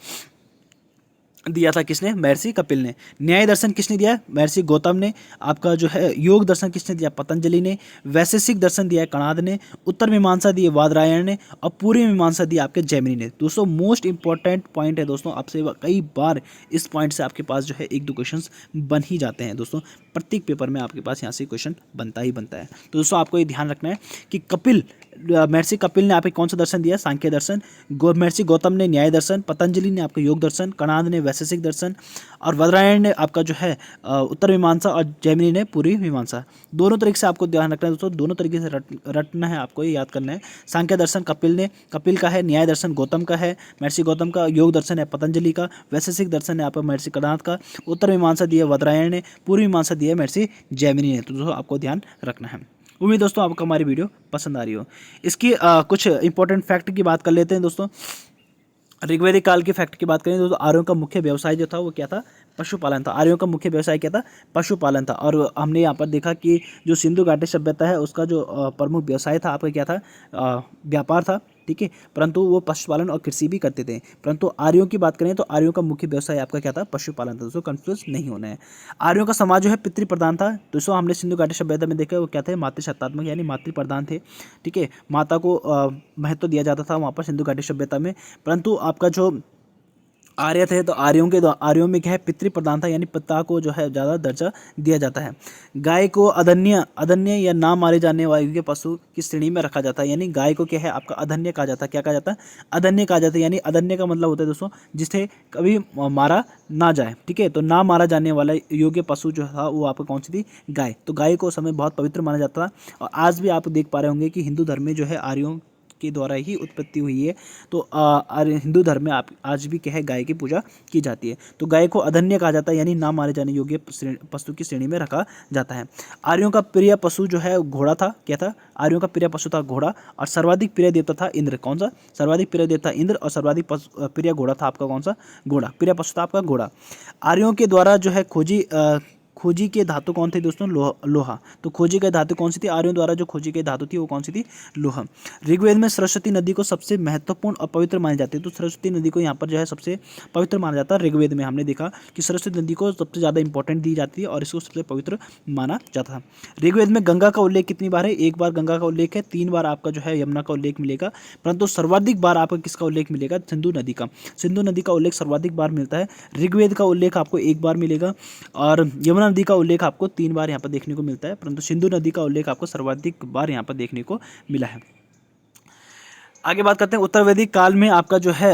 दिया था। किसने? महर्षि कपिल ने। न्याय दर्शन किसने दिया? महर्षि गौतम ने। आपका जो है योग दर्शन किसने दिया? पतंजलि ने। वैशेषिक दर्शन दिया है कणाद ने। उत्तर मीमांसा दी है वादरायण ने। और पूर्वी मीमांसा दी आपके जैमिनी ने। दोस्तों मोस्ट इंपॉर्टेंट पॉइंट है दोस्तों, आपसे कई बार इस पॉइंट से आपके पास जो है 1-2 क्वेश्चन बन ही जाते हैं दोस्तों। प्रत्येक पेपर में आपके पास यहाँ से क्वेश्चन बनता ही बनता है। तो दोस्तों आपको ये ध्यान रखना है कि कपिल, महर्षि कपिल ने आपको कौन सा दर्शन दिया, सांख्य दर्शन, महर्षि गौतम ने न्याय दर्शन, पतंजलि ने आपको योग दर्शन, कणाद ने वैशेषिक दर्शन, और वदरायण ने आपका जो है उत्तर मीमांसा, और जैमिनी ने पूर्वी मीमांसा। दोनों तरीके से आपको ध्यान रखना है दोस्तों, दोनों तरीके से रटना है, आपको ये याद करना है। सांख्य दर्शन कपिल का है, न्याय दर्शन गौतम का है, महर्षि गौतम का, योग दर्शन है पतंजलि का, वैशेषिक दर्शन है आपका महर्षि कणाद का, उत्तर मीमांसा दिया वदरायण ने, पूर्वी मीमांसा दिया महर्षि जैमिनी ने। तो दोस्तों आपको ध्यान रखना है। उम्मीद दोस्तों आपको हमारी वीडियो पसंद आ रही हो। इसकी कुछ इंपॉर्टेंट फैक्ट की बात कर लेते हैं दोस्तों। ऋग्वैदिक काल के फैक्ट की बात करें तो आर्यों का मुख्य व्यवसाय जो था वो क्या था, पशुपालन था। आर्यों का मुख्य व्यवसाय क्या था, पशुपालन था। और हमने यहाँ पर देखा कि जो सिंधु घाटी सभ्यता है उसका जो प्रमुख व्यवसाय था आपका क्या था, व्यापार था, ठीक है, परंतु वो पशुपालन और कृषि भी करते थे। परंतु आर्यों की बात करें तो आर्यों का मुख्य व्यवसाय आपका क्या था, पशुपालन था। दोस्तों कंफ्यूज नहीं होना है। आर्यों का समाज जो है पितृ प्रधान था। दोस्तों हमने सिंधु घाटी सभ्यता में देखा वो क्या थे, मातृसत्तात्मक यानी मातृ प्रधान थे, ठीक है, माता को महत्व दिया जाता था वहाँ पर सिंधु घाटी सभ्यता में। परंतु आपका जो आर्य थे तो आर्यों में क्या है, पितृ प्रधान था, यानी पिता को जो है ज़्यादा दर्जा दिया जाता है। गाय को अदन्य या ना मारे जाने वाले के पशु की श्रेणी में रखा जाता है, यानी गाय को क्या है आपका अदन्य कहा जाता है। क्या कहा जाता है, अदन्य कहा जाता है। यानी अदन्य का मतलब होता है दोस्तों जिसे कभी मारा ना जाए, ठीक है। तो ना मारा जाने वाला योग्य पशु जो था वो आपका कौन सी थी, गाय। तो गाय को उस समय बहुत पवित्र माना जाता था। और आज भी आप देख पा रहे होंगे कि हिंदू धर्म में जो है आर्यों के द्वारा ही उत्पत्ति हुई है। तो हिंदू धर्म में आप आज भी क्या है, गाय की पूजा की जाती है। तो गाय को अदन्य कहा जाता है, यानी ना मारे जाने योग्य पशु की श्रेणी में रखा जाता है। आर्यों का प्रिय पशु जो है घोड़ा था। क्या था, आर्यों का प्रिय पशु था घोड़ा। और सर्वाधिक प्रिय देवता था इंद्र। कौन सा, सर्वाधिक प्रिय देवता इंद्र। और सर्वाधिक प्रिय घोड़ा था आपका कौन सा, घोड़ा। प्रिय पशु था आपका घोड़ा। आर्यों के द्वारा जो है खोजी के धातु कौन थे दोस्तों, लोहा। तो खोजी के धातु कौन सी थी, आर्यों द्वारा जो खोजी के धातु थी वो कौन सी थी, लोहा। ऋग्वेद में सरस्वती नदी को सबसे महत्वपूर्ण और पवित्र मानी जाती है। तो सरस्वती नदी को यहाँ पर जो है सबसे पवित्र माना जाता है। ऋग्वेद में हमने देखा कि सरस्वती नदी को सबसे ज़्यादा इंपॉर्टेंट दी जाती है और इसको सबसे पवित्र माना जाता है। ऋग्वेद में गंगा का उल्लेख कितनी बार है, एक बार गंगा का उल्लेख है। 3 बार आपका जो है यमुना का उल्लेख मिलेगा। परंतु सर्वाधिक बार आपको किसका उल्लेख मिलेगा, सिंधु नदी का। सिंधु नदी का उल्लेख सर्वाधिक बार मिलता है। ऋग्वेद का उल्लेख आपको 1 बार मिलेगा और यमुना नदी का उल्लेख आपको 3 बार यहाँ पर देखने को मिलता है। परंतु सिंधु नदी का उल्लेख आपको सर्वाधिक बार यहाँ पर देखने को मिला है। आगे बात करते हैं, उत्तर वैदिक काल में आपका जो है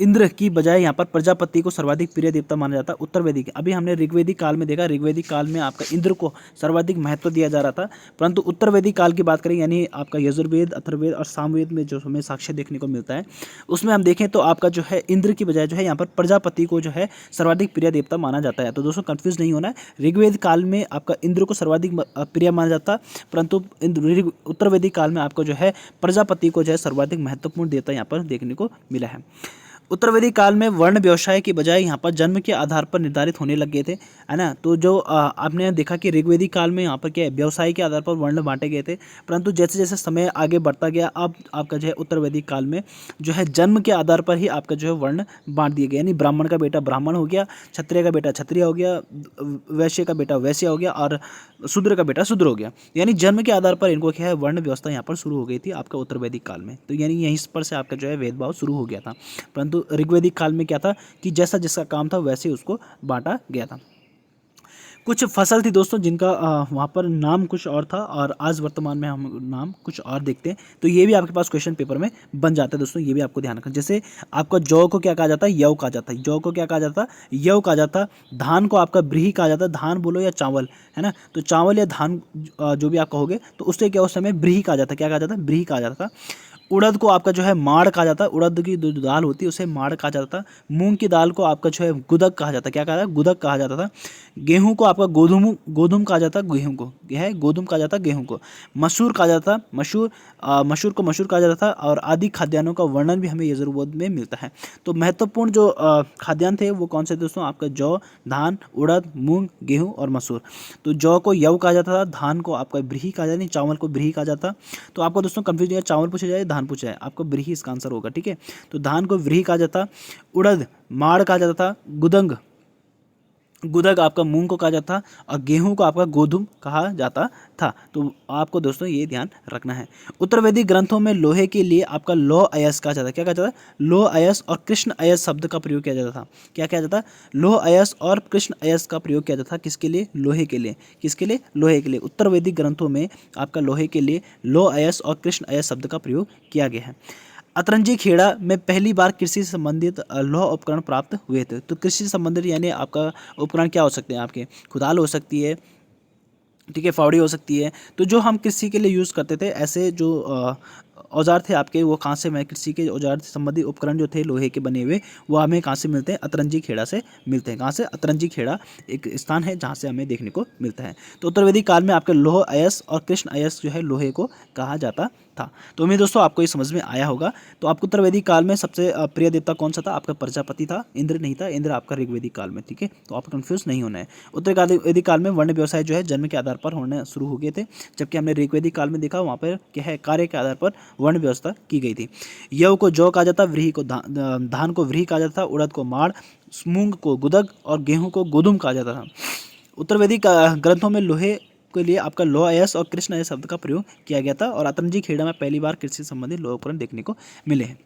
इंद्र की बजाय यहाँ पर प्रजापति को सर्वाधिक प्रिय देवता माना जाता है। उत्तर वैदिक, अभी हमने ऋग्वेदिक काल में देखा, ऋग्वेदिक काल में आपका इंद्र को सर्वाधिक महत्व दिया जा रहा था। परंतु उत्तर वैदिक काल की बात करें, यानी आपका यजुर्वेद, अथर्ववेद और सामवेद में जो हमें साक्ष्य देखने को मिलता है, उसमें हम देखें तो आपका जो है इंद्र की बजाय जो है यहाँ पर प्रजापति को जो है सर्वाधिक प्रिय देवता माना जाता है। तो दोस्तों कंफ्यूज नहीं होना है। ऋग्वेद काल में आपका इंद्र को सर्वाधिक प्रिय माना जाता, परंतु उत्तर वैदिक काल में आपको जो है प्रजापति को जो है सर्वाधिक महत्वपूर्ण देवता यहाँ पर देखने को मिला है। उत्तर वैदिक काल में वर्ण व्यवसाय की बजाय यहाँ पर जन्म के आधार पर निर्धारित होने लग गए थे, है ना। तो जो आपने देखा कि ऋग्वेदिक काल में यहाँ पर क्या है, व्यवसाय के आधार पर वर्ण बांटे गए थे। परंतु जैसे जैसे समय आगे बढ़ता गया, अब आपका जो है उत्तर वैदिक काल में जो है जन्म के आधार पर ही आपका जो है वर्ण बांट दिए गए। यानी ब्राह्मण का बेटा ब्राह्मण हो गया, क्षत्रिय का बेटा क्षत्रिय हो गया, वैश्य का बेटा वैश्य हो गया और शूद्र का बेटा शूद्र हो गया। यानी जन्म के आधार पर इनको क्या है, वर्ण व्यवस्था यहाँ पर शुरू हो गई थी आपका उत्तर वैदिक काल में। तो यानी यहीं पर से आपका जो है भेदभाव शुरू हो गया था। परंतु ऋग्वेदिक काल में क्या था कि जैसा जिसका काम था वैसे उसको बांटा गया था। कुछ फसल थी दोस्तों जिनका वहाँ पर नाम कुछ और था और आज वर्तमान में हम नाम कुछ और देखते हैं। तो ये भी आपके पास क्वेश्चन पेपर में बन जाता है दोस्तों, ये भी आपको ध्यान रखना। जैसे आपका जौ को क्या कहा जाता है, यव कहा जाता है। जौ को क्या कहा जाता है, यव कहा जाता है। धान को आपका ब्रीही कहा जाता है। धान बोलो या चावल, है ना। तो चावल या धान जो भी आप कहोगे तो उससे क्या उस समय ब्रीही कहा जाता है। क्या कहा जाता है, ब्रीही कहा जाता था। उड़द को आपका जो है माड़ कहा जाता है। उड़द की जो दाल होती है उसे माड़ कहा जाता था। मूंग की दाल को आपका जो है गुदक कहा जाता है। क्या कहा जाता है, गुदक कहा जाता था। गेहूं को आपका गोधूम कहा जाता है। गेहूं को यह है गोधूम कहा जाता है। गेहूं को मसूर कहा जाता था। मसूर को मसूर कहा जाता था। और आदि खाद्यान्नों का वर्णन भी हमें यजुर्वेद में मिलता है। तो महत्वपूर्ण जो खाद्यान्न थे वो कौन से दोस्तों, आपका जौ, धान, उड़द, मूंग, गेहूं और मसूर। तो जौ को यव कहा जाता था, धान को आपका ब्रीही कहा जाता, चावल को ब्रीही कहा जाता। तो आपको दोस्तों कंफ्यूज नहीं, चावल पूछा जाए धान पूछा जाए, आपको ब्रीही इसका आंसर होगा, ठीक है। तो धान को व्रीही कहा जाता, उड़द माड़ कहा जाता था, गुदंग गुदग आपका मूंग को कहा जाता था और गेहूं को आपका गोधुम कहा जाता था। तो आपको दोस्तों ये ध्यान रखना है। उत्तर वैदिक ग्रंथों में लोहे के लिए आपका लौह अयस कहा जाता है। क्या कहा जाता है? लौह अयस और कृष्ण अयस शब्द का प्रयोग किया जाता था। क्या किया जाता? लौह अयस और कृष्ण अयस का प्रयोग किया जाता था। किसके लिए? लोहे के लिए। किसके लिए? लोहे के लिए। उत्तर वैदिक ग्रंथों में आपका लोहे के लिए लौह अयस और कृष्ण अयस शब्द का प्रयोग किया गया है। अतरंजी खेड़ा में पहली बार कृषि से संबंधित लौह उपकरण प्राप्त हुए थे। तो कृषि से संबंधित यानी आपका उपकरण क्या हो सकते हैं? आपके कुदाल हो सकती है, ठीक है, फावड़ी हो सकती है। तो जो हम कृषि के लिए यूज़ करते थे, ऐसे जो औजार थे आपके, वो कहाँ से? मैं कृषि के औजार से संबंधित उपकरण जो थे लोहे के बने हुए, वो हमें कहाँ से मिलते हैं? अतरंजी खेड़ा से मिलते हैं। कहाँ से? अतरंजी खेड़ा एक स्थान है जहाँ से हमें देखने को मिलता है। तो उत्तर वैदिक काल में आपके लौह अयस और कृष्ण अयस जो है लोहे को कहा जाता था। तो उम्मीद दोस्तों आपको ये समझ में आया होगा। तो आपको उत्तर वैदिक काल में सबसे प्रिय देवता कौन सा था? आपका प्रजापति था, इंद्र नहीं था। इंद्र आपका ऋग्वेदिक काल में, ठीक है। तो आप कंफ्यूज नहीं होना है। उत्तर वैदिक काल में वर्ण व्यवसाय जो है जन्म के आधार पर होने शुरू हो गए थे, जबकि हमने ऋग्वेदिक काल में देखा वहाँ पर क्या है? कार्य के आधार पर वर्ण व्यवस्था की गई थी। यव को जौ कहा जाता, व्रीहि को धान को व्रीहि कहा जाता, उड़द को माड़, मूंग को गुदग और गेहूं को गोधुम कहा जाता था। उत्तर वैदिक ग्रंथों में लोहे के लिए आपका लौह अयस और कृष्ण अयस शब्द का प्रयोग किया गया था और अतरंजी खेड़ा में पहली बार कृषि संबंधित लोह उपकरण देखने को मिले हैं।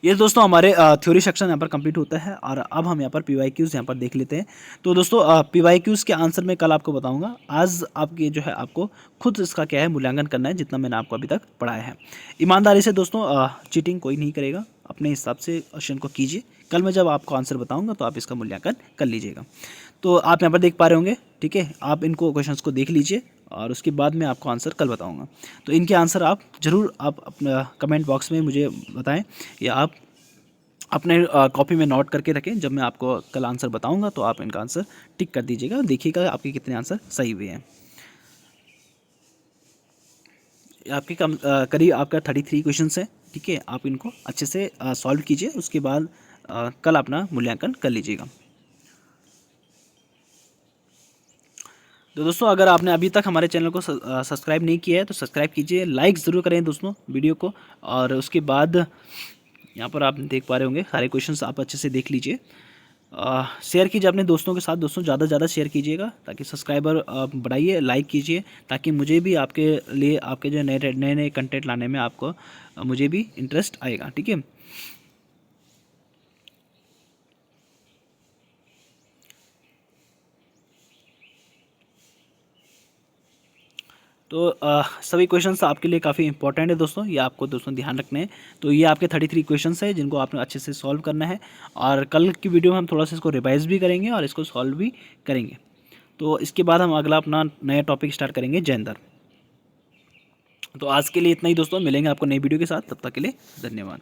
ये दोस्तों हमारे थ्योरी सेक्शन यहाँ पर कंप्लीट होता है और अब हम यहाँ पर PYQs यहाँ पर देख लेते हैं। तो दोस्तों PYQs के आंसर मैं कल आपको बताऊंगा। आज आपके जो है आपको खुद इसका क्या है मूल्यांकन करना है, जितना मैंने आपको अभी तक पढ़ाया है। ईमानदारी से दोस्तों चीटिंग कोई नहीं करेगा, अपने हिसाब से क्वेश्चन को कीजिए। कल मैं जब आपको आंसर बताऊंगा तो आप इसका मूल्यांकन कर लीजिएगा। तो आप यहाँ पर देख पा रहे होंगे, ठीक है। आप इनको क्वेश्चंस को देख लीजिए और उसके बाद मैं आपको आंसर कल बताऊंगा। तो इनके आंसर आप ज़रूर आप अपना कमेंट बॉक्स में मुझे बताएं या आप अपने कॉपी में नोट करके रखें। जब मैं आपको कल आंसर बताऊंगा तो आप इनका आंसर टिक कर दीजिएगा और देखिएगा आपके कितने आंसर सही हुए हैं। आपके करीब आपका 33 क्वेश्चंस हैं, ठीक है। आप इनको अच्छे से सॉल्व कीजिए, उसके बाद कल अपना मूल्यांकन कर लीजिएगा। तो दोस्तों अगर आपने अभी तक हमारे चैनल को सब्सक्राइब नहीं किया है तो सब्सक्राइब कीजिए, लाइक ज़रूर करें दोस्तों वीडियो को। और उसके बाद यहाँ पर आप देख पा रहे होंगे सारे क्वेश्चंस आप अच्छे से देख लीजिए। शेयर कीजिए अपने दोस्तों के साथ, दोस्तों ज़्यादा से ज़्यादा शेयर कीजिएगा ताकि सब्सक्राइबर बढ़ाइए, लाइक कीजिए ताकि मुझे भी आपके लिए आपके जो नए नए कंटेंट लाने में आपको मुझे भी इंटरेस्ट आएगा, ठीक है। तो सभी क्वेश्चंस आपके लिए काफ़ी इंपॉर्टेंट है दोस्तों, ये आपको दोस्तों ध्यान रखने हैं। तो ये आपके 33 क्वेश्चंस है जिनको आपने अच्छे से सॉल्व करना है और कल की वीडियो में हम थोड़ा सा इसको रिवाइज भी करेंगे और इसको सॉल्व भी करेंगे। तो इसके बाद हम अगला अपना नया टॉपिक स्टार्ट करेंगे जेंडर। तो आज के लिए इतना ही दोस्तों, मिलेंगे आपको नई वीडियो के साथ, तब तक के लिए धन्यवाद।